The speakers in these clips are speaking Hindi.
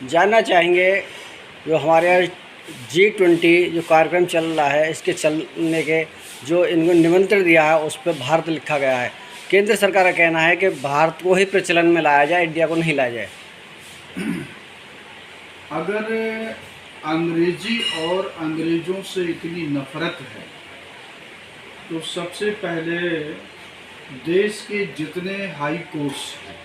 जानना चाहेंगे जो हमारे यहाँ G20 जो कार्यक्रम चल रहा है, इसके चलने के जो इनको निमंत्रण दिया है उस पर भारत लिखा गया है। केंद्र सरकार का कहना है कि भारत को ही प्रचलन में लाया जाए, इंडिया को नहीं लाया जाए। अगर अंग्रेजी और अंग्रेज़ों से इतनी नफरत है तो सबसे पहले देश के जितने हाई कोर्ट्स हैं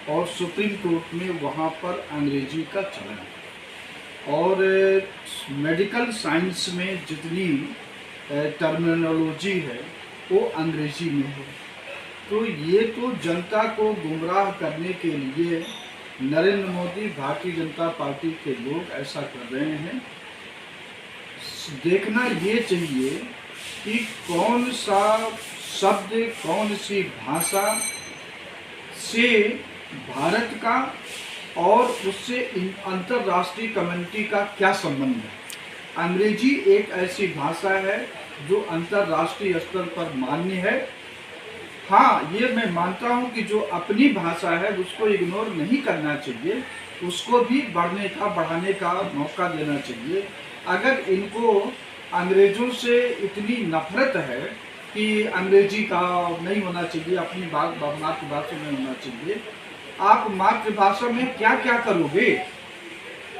और सुप्रीम कोर्ट में वहाँ पर अंग्रेजी का चलन है और मेडिकल साइंस में जितनी टर्मिनोलॉजी है वो अंग्रेजी में है। तो ये तो जनता को गुमराह करने के लिए नरेंद्र मोदी भारतीय जनता पार्टी के लोग ऐसा कर रहे हैं। देखना ये चाहिए कि कौन सा शब्द, कौन सी भाषा से भारत का और उससे अंतर्राष्ट्रीय कम्युनिटी का क्या संबंध है। अंग्रेजी एक ऐसी भाषा है जो अंतर्राष्ट्रीय स्तर पर मान्य है। हाँ, ये मैं मानता हूँ कि जो अपनी भाषा है उसको इग्नोर नहीं करना चाहिए, उसको भी बढ़ाने का मौका देना चाहिए। अगर इनको अंग्रेज़ों से इतनी नफरत है कि अंग्रेजी का नहीं होना चाहिए, अपनी मातृभाषा में होना चाहिए, आप मातृभाषा में क्या क्या करोगे।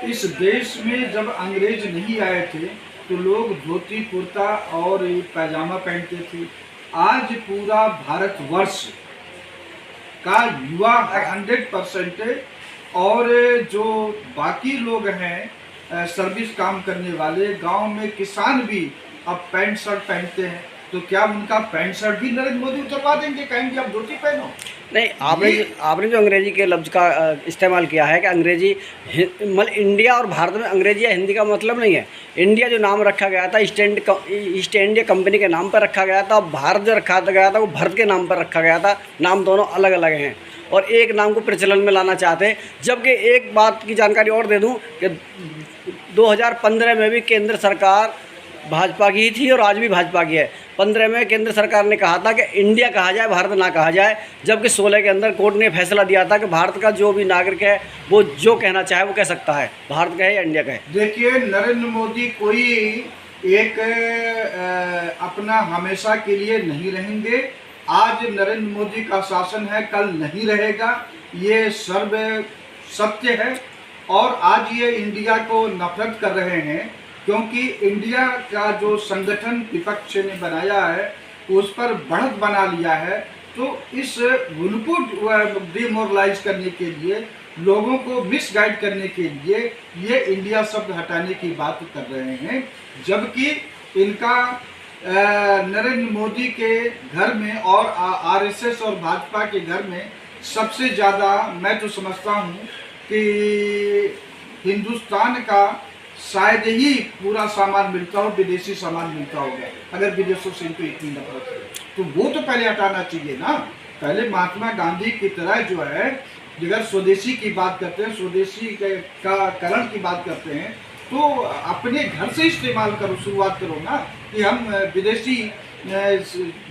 इस देश में जब अंग्रेज नहीं आए थे तो लोग धोती कुर्ता और पैजामा पहनते थे। आज पूरा भारतवर्ष का युवा 100% है और जो बाकी लोग हैं सर्विस काम करने वाले, गांव में किसान भी अब पैंट शर्ट पहनते हैं। तो क्या उनका पैंट शर्ट भी नरेंद्र मोदी उतरवा देंगे, कहेंगे अब धोती पहनो? नहीं, आपने जो अंग्रेजी के लफ्ज़ का इस्तेमाल किया है कि अंग्रेजी मतलब इंडिया और भारत में अंग्रेजी या हिंदी का मतलब नहीं है। इंडिया जो नाम रखा गया था ईस्ट इंडिया कंपनी के नाम पर रखा गया था, और भारत जो रखा गया था वो भारत के नाम पर रखा गया था। नाम दोनों अलग अलग हैं और एक नाम को प्रचलन में लाना चाहते हैं। जबकि एक बात की जानकारी और दे दूँ कि 2015 में भी केंद्र सरकार भाजपा की ही थी और आज भी भाजपा की है। 15 में केंद्र सरकार ने कहा था कि इंडिया कहा जाए, भारत ना कहा जाए, जबकि 16 के अंदर कोर्ट ने फैसला दिया था कि भारत का जो भी नागरिक है वो जो कहना चाहे वो कह सकता है, भारत का है या इंडिया का है। देखिए, नरेंद्र मोदी कोई एक अपना हमेशा के लिए नहीं रहेंगे। आज नरेंद्र मोदी का शासन है, कल नहीं रहेगा, ये सर्व सत्य है। और आज ये इंडिया को नफरत कर रहे हैं क्योंकि इंडिया का जो संगठन विपक्ष ने बनाया है उस पर बढ़त बना लिया है। तो इस उनको डिमोरलाइज करने के लिए, लोगों को मिसगाइड करने के लिए ये इंडिया शब्द हटाने की बात कर रहे हैं। जबकि इनका नरेंद्र मोदी के घर में और आरएसएस और भाजपा के घर में सबसे ज़्यादा मैं तो समझता हूँ कि हिंदुस्तान का शायद ही पूरा सामान मिलता हो, विदेशी सामान मिलता होगा। अगर विदेशों से इनको इतनी नफरत है तो वो तो पहले हटाना चाहिए ना। पहले महात्मा गांधी की तरह जो है, अगर स्वदेशी की बात करते हैं, स्वदेशी का करण की बात करते हैं, तो अपने घर से इस्तेमाल करो, शुरुआत करो ना कि हम विदेशी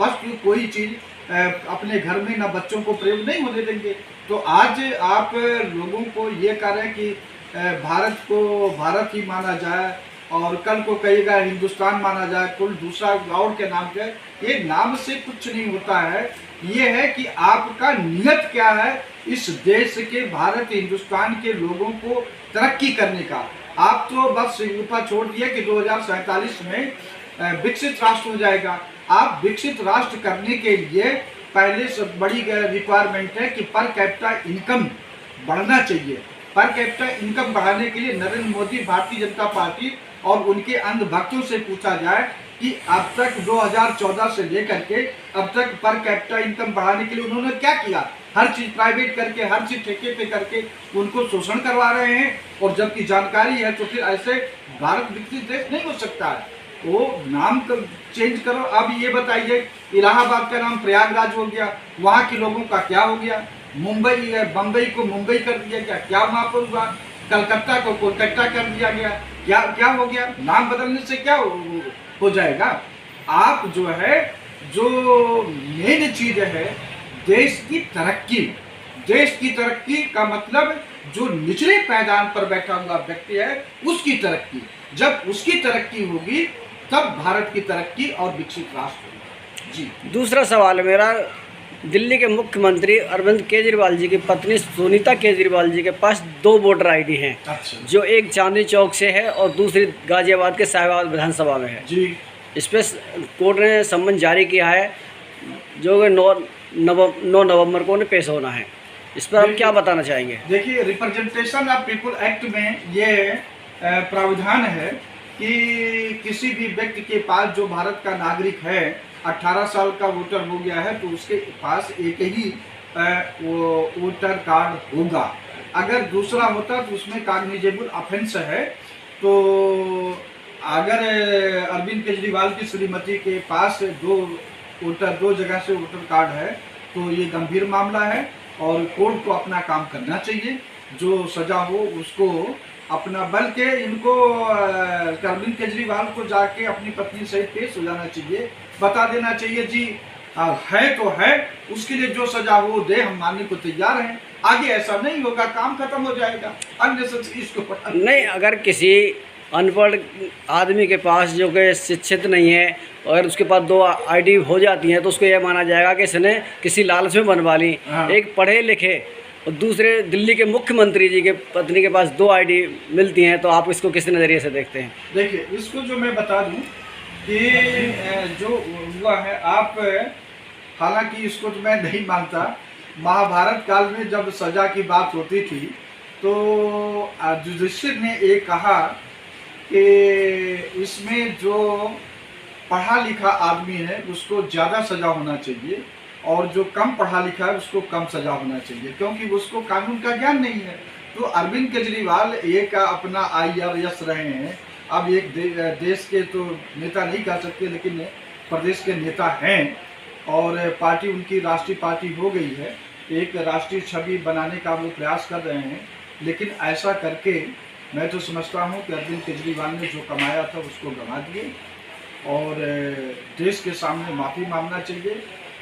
वस्तु कोई चीज़ अपने घर में ना बच्चों को प्रयोग नहीं होने देंगे। तो आज आप लोगों को ये कह रहे हैं कि भारत को भारत ही माना जाए और कल को कहेगा हिंदुस्तान माना जाए, कुल दूसरा और के नाम पे। ये नाम से कुछ नहीं होता है, ये है कि आपका नियत क्या है इस देश के, भारत हिंदुस्तान के लोगों को तरक्की करने का। आप तो बस ऊपर छोड़ दिया कि 2047 में विकसित राष्ट्र हो जाएगा। आप विकसित राष्ट्र करने के लिए पहले सब बड़ी रिक्वायरमेंट है कि पर कैपिटा इनकम बढ़ना चाहिए। पर कैपिटा इनकम बढ़ाने के लिए नरेंद्र मोदी, भारतीय जनता पार्टी और उनके अंधभक्तों से पूछा जाए कि अब तक 2014 से लेकर के अब तक पर कैपिटा इनकम बढ़ाने के लिए उन्होंने क्या किया। हर चीज़ प्राइवेट करके, हर चीज़ ठेके पे करके उनको शोषण करवा रहे हैं। और जबकि जानकारी है तो फिर ऐसे भारत विकसित देश नहीं हो सकता है। वो नाम चेंज करो। अब ये बताइए, इलाहाबाद का नाम प्रयागराज हो गया, वहाँ के लोगों का क्या हो गया? मुंबई बम्बई को मुंबई कर दिया गया, क्या वहाँ पर हुआ? कलकत्ता को कोलकाता कर दिया गया, क्या हो गया? नाम बदलने से क्या हो जाएगा? आप जो है, जो मेन चीज है देश की तरक्की। देश की तरक्की का मतलब जो निचले पायदान पर बैठा हुआ व्यक्ति है उसकी तरक्की। जब उसकी तरक्की होगी तब भारत की तरक्की और विकसित राष्ट्र होगा। जी। दूसरा सवाल है मेरा, दिल्ली के मुख्यमंत्री अरविंद केजरीवाल जी की पत्नी सुनीता केजरीवाल जी के पास 2 वोटर आईडी हैं। अच्छा। जो एक चांदनी चौक से है और दूसरी गाजियाबाद के साहिबाबाद विधानसभा में है। जी। इस पर कोर्ट ने सम्मन जारी किया है जो कि 9 नवंबर को उन्हें पेश होना है। इस पर आप क्या बताना चाहेंगे? देखिए, रिप्रेजेंटेशन ऑफ पीपल एक्ट में ये प्रावधान है कि किसी भी व्यक्ति के पास जो भारत का नागरिक है, 18 साल का वोटर हो गया है, तो उसके पास एक ही वोटर कार्ड होगा। अगर दूसरा होता तो उसमें कॉग्निजेबल ऑफेंस है। तो अगर अरविंद केजरीवाल की श्रीमती के पास 2 जगह से वोटर कार्ड है तो ये गंभीर मामला है और कोर्ट को अपना काम करना चाहिए। जो सजा हो उसको अपना, बल्कि इनको अरविंद केजरीवाल को जाके अपनी पत्नी सहित पेश हो जाना चाहिए, बता देना चाहिए जी है तो है, उसके लिए जो सजा हो दे, हम मानने को तैयार हैं। आगे ऐसा नहीं होगा, काम खत्म हो जाएगा। इसको नहीं, अगर किसी अनपढ़ आदमी के पास जो कि शिक्षित नहीं है और उसके पास 2 आईडी हो जाती हैं तो उसको यह माना जाएगा कि इसने किसी लालच में बनवा ली। हाँ। एक पढ़े लिखे और दूसरे दिल्ली के मुख्यमंत्री जी के पत्नी के पास 2 आईडी मिलती हैं, तो आप इसको किस नज़रिए से देखते हैं? देखिए, इसको जो मैं बता दूं कि जो हुआ है, आप हालांकि इसको तो मैं नहीं मानता। महाभारत काल में जब सजा की बात होती थी तो युधिष्ठिर ने ये कहा कि इसमें जो पढ़ा लिखा आदमी है उसको ज़्यादा सज़ा होना चाहिए और जो कम पढ़ा लिखा है उसको कम सज़ा होना चाहिए, क्योंकि उसको कानून का ज्ञान नहीं है। तो अरविंद केजरीवाल एक अपना IRS रहे हैं। अब एक देश के तो नेता नहीं कह सकते, लेकिन प्रदेश के नेता हैं और पार्टी उनकी राष्ट्रीय पार्टी हो गई है। एक राष्ट्रीय छवि बनाने का वो प्रयास कर रहे हैं, लेकिन ऐसा करके मैं तो समझता हूँ कि अरविंद केजरीवाल ने जो कमाया था उसको गंवा दिए और देश के सामने माफ़ी मांगना चाहिए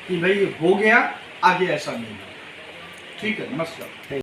कि भाई हो गया, आगे ऐसा नहीं। ठीक है, नमस्कार।